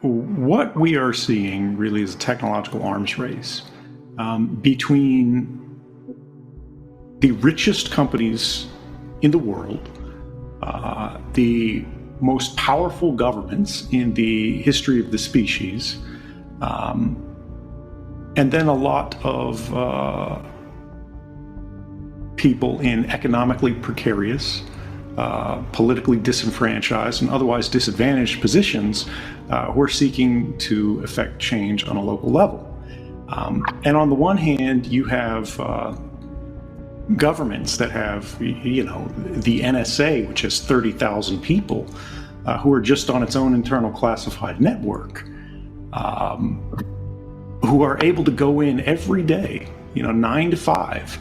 what we are seeing really is a technological arms race between the richest companies in the world, the most powerful governments in the history of the species, and then a lot of people in economically precarious, politically disenfranchised, and otherwise disadvantaged positions who are seeking to effect change on a local level. And on the one hand, you have governments that have, the NSA, which has 30,000 people who are just on its own internal classified network, who are able to go in every day, 9 to 5,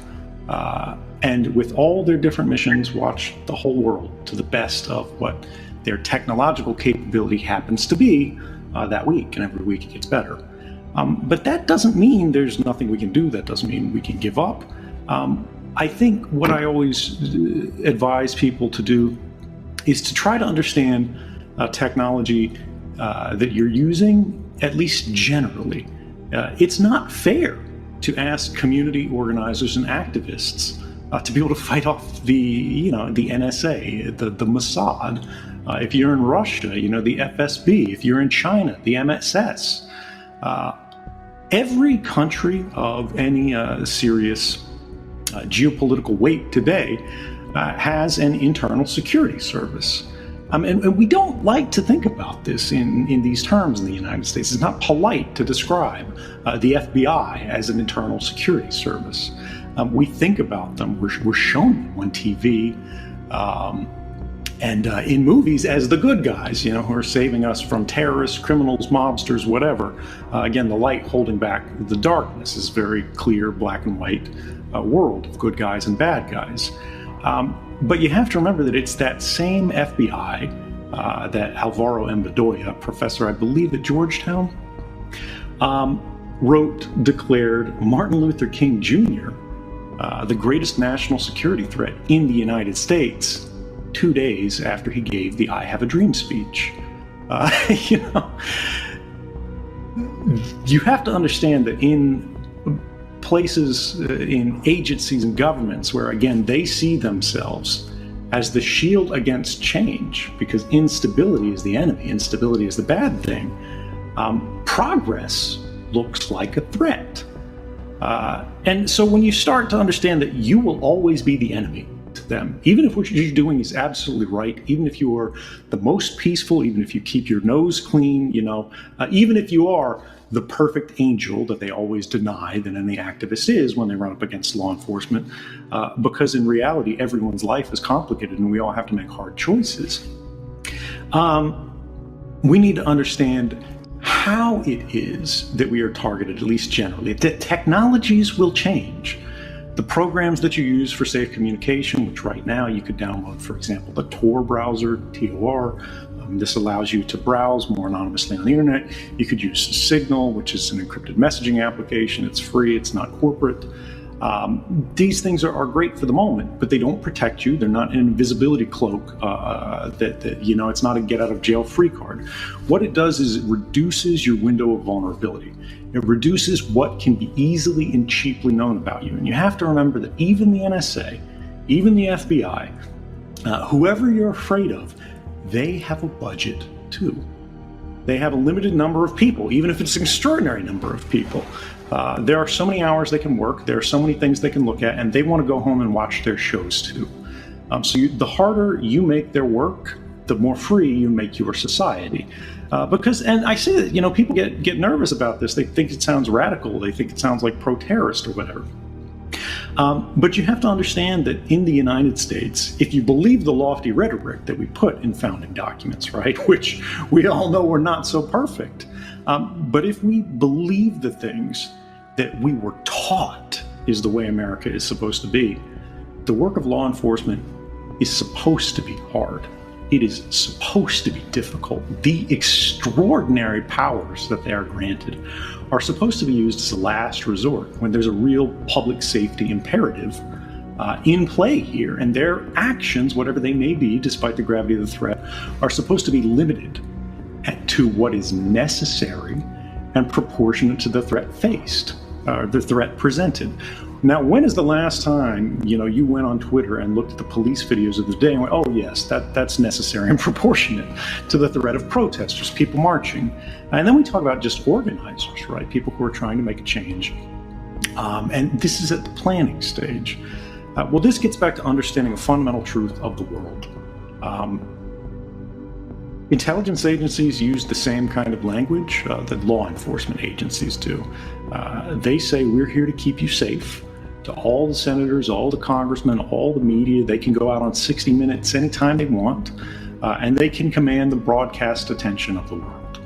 and with all their different missions, watch the whole world to the best of what their technological capability happens to be that week, and every week it gets better. But that doesn't mean there's nothing we can do. That doesn't mean we can give up. I think what I always advise people to do is to try to understand technology that you're using, at least generally. It's not fair to ask community organizers and activists to be able to fight off the NSA, the Mossad. If you're in Russia, the FSB. If you're in China, the MSS. Every country of any serious geopolitical weight today has an internal security service. And we don't like to think about this in these terms in the United States. It's not polite to describe the FBI as an internal security service. We think about them, we're shown them on TV and in movies as the good guys, who are saving us from terrorists, criminals, mobsters, whatever. Again, the light holding back the darkness is very clear, black and white world of good guys and bad guys. But you have to remember that it's that same FBI that Alvaro M. Bedoya, professor, I believe, at Georgetown, declared Martin Luther King Jr. The greatest national security threat in the United States 2 days after he gave the I Have a Dream speech. You have to understand that in places, in agencies and governments where, again, they see themselves as the shield against change, because instability is the enemy, instability is the bad thing, progress looks like a threat. And so when you start to understand that you will always be the enemy to them, even if what you're doing is absolutely right, even if you are the most peaceful, even if you keep your nose clean, even if you are the perfect angel that they always deny that any activist is when they run up against law enforcement, because in reality, everyone's life is complicated and we all have to make hard choices. We need to understand how it is that we are targeted, at least generally. That technologies will change. The programs that you use for safe communication, which right now you could download, for example, the Tor browser, Tor. This allows you to browse more anonymously on the internet. You could use Signal, which is an encrypted messaging application. It's free, it's not corporate. These things are great for the moment, but they don't protect you. They're not an invisibility cloak it's not a get out of jail free card. What it does is it reduces your window of vulnerability. It reduces what can be easily and cheaply known about you. And you have to remember that even the NSA, even the FBI, whoever you're afraid of, they have a budget too. They have a limited number of people, even if it's an extraordinary number of people. There are so many hours they can work, there are so many things they can look at, and they want to go home and watch their shows too. The harder you make their work, the more free you make your society. And I say that, people get nervous about this. They think it sounds radical. They think it sounds like pro-terrorist or whatever. But you have to understand that in the United States, if you believe the lofty rhetoric that we put in founding documents, right, which we all know were not so perfect, but if we believe the things that we were taught is the way America is supposed to be, the work of law enforcement is supposed to be hard. It is supposed to be difficult. The extraordinary powers that they are granted are supposed to be used as a last resort when there's a real public safety imperative in play here. And their actions, whatever they may be, despite the gravity of the threat, are supposed to be limited to what is necessary and proportionate to the threat faced, the threat presented. Now, when is the last time, you went on Twitter and looked at the police videos of the day and went, oh yes, that's necessary and proportionate to the threat of protesters, people marching. And then we talk about just organizers, right? People who are trying to make a change. And this is at the planning stage. Well, this gets back to understanding a fundamental truth of the world. Intelligence agencies use the same kind of language that law enforcement agencies do. They say, we're here to keep you safe. To all the senators, all the congressmen, all the media, they can go out on 60 Minutes anytime they want, and they can command the broadcast attention of the world.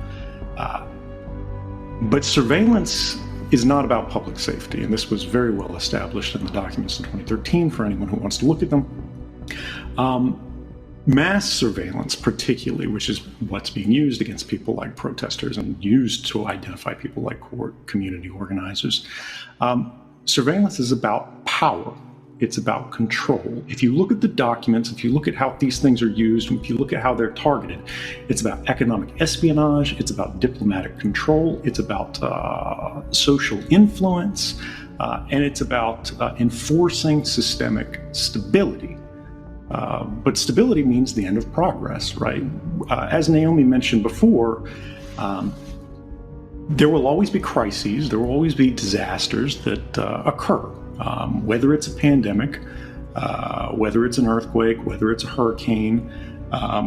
But surveillance is not about public safety, and this was very well established in the documents in 2013 for anyone who wants to look at them. Mass surveillance, particularly, which is what's being used against people like protesters and used to identify people like community organizers. Surveillance is about power. It's about control. If you look at the documents, if you look at how these things are used, if you look at how they're targeted, it's about economic espionage, it's about diplomatic control, it's about social influence, and it's about enforcing systemic stability. But stability means the end of progress, right? As Naomi mentioned before, there will always be crises, there will always be disasters that occur, whether it's a pandemic, whether it's an earthquake, whether it's a hurricane,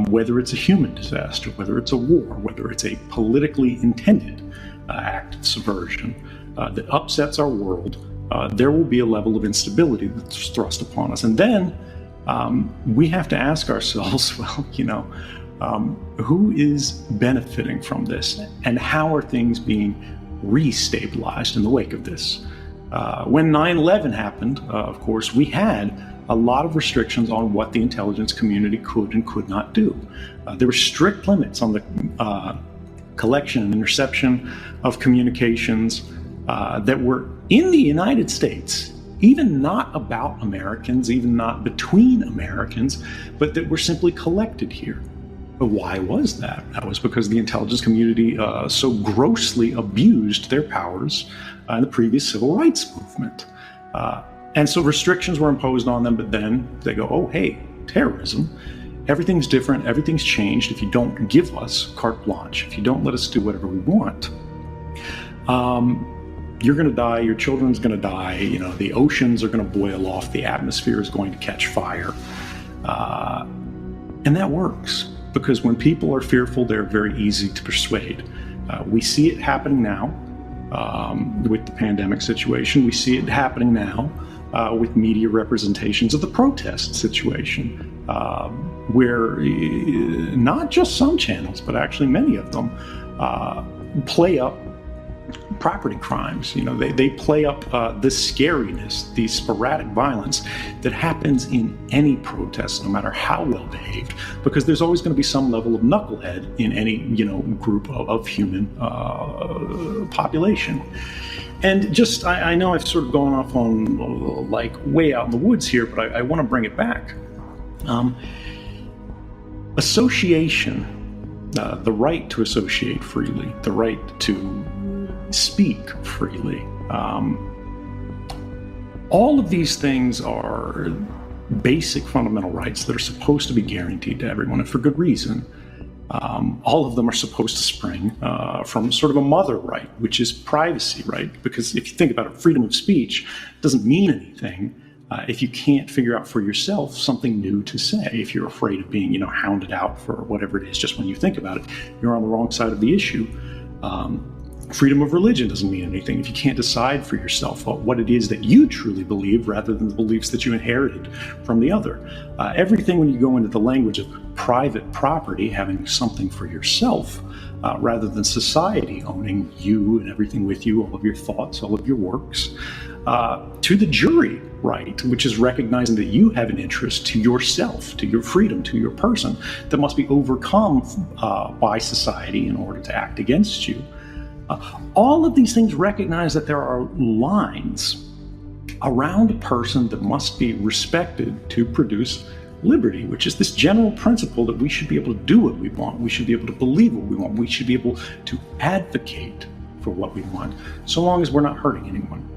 whether it's a human disaster, whether it's a war, whether it's a politically intended act of subversion that upsets our world, there will be a level of instability that's thrust upon us. And then we have to ask ourselves, well, who is benefiting from this, and how are things being restabilized in the wake of this? When 9/11 happened, of course, we had a lot of restrictions on what the intelligence community could and could not do. There were strict limits on the collection and interception of communications that were in the United States, even not about Americans, even not between Americans, but that were simply collected here. But why was that? That was because the intelligence community so grossly abused their powers in the previous civil rights movement. And so restrictions were imposed on them, but then they go, oh, hey, terrorism, everything's different, everything's changed if you don't give us carte blanche, if you don't let us do whatever we want. You're going to die, your children's going to die, the oceans are going to boil off, the atmosphere is going to catch fire. And that works, because when people are fearful, they're very easy to persuade. We see it happening now with the pandemic situation. We see it happening now with media representations of the protest situation, where not just some channels, but actually many of them play up property crimes. They play up the scariness, the sporadic violence that happens in any protest, no matter how well behaved, because there's always going to be some level of knucklehead in any group of human population. And just, I know I've sort of gone off on way out in the woods here, but I want to bring it back. Association, the right to associate freely, the right to speak freely. All of these things are basic fundamental rights that are supposed to be guaranteed to everyone, and for good reason. All of them are supposed to spring from sort of a mother right, which is privacy, right? Because if you think about it, freedom of speech doesn't mean anything if you can't figure out for yourself something new to say. If you're afraid of being, hounded out for whatever it is, just when you think about it, you're on the wrong side of the issue. Freedom of religion doesn't mean anything if you can't decide for yourself what it is that you truly believe, rather than the beliefs that you inherited from the other. Everything, when you go into the language of private property, having something for yourself, rather than society owning you and everything with you, all of your thoughts, all of your works, to the jury right, which is recognizing that you have an interest to yourself, to your freedom, to your person, that must be overcome by society in order to act against you. All of these things recognize that there are lines around a person that must be respected to produce liberty, which is this general principle that we should be able to do what we want. We should be able to believe what we want. We should be able to advocate for what we want, so long as we're not hurting anyone.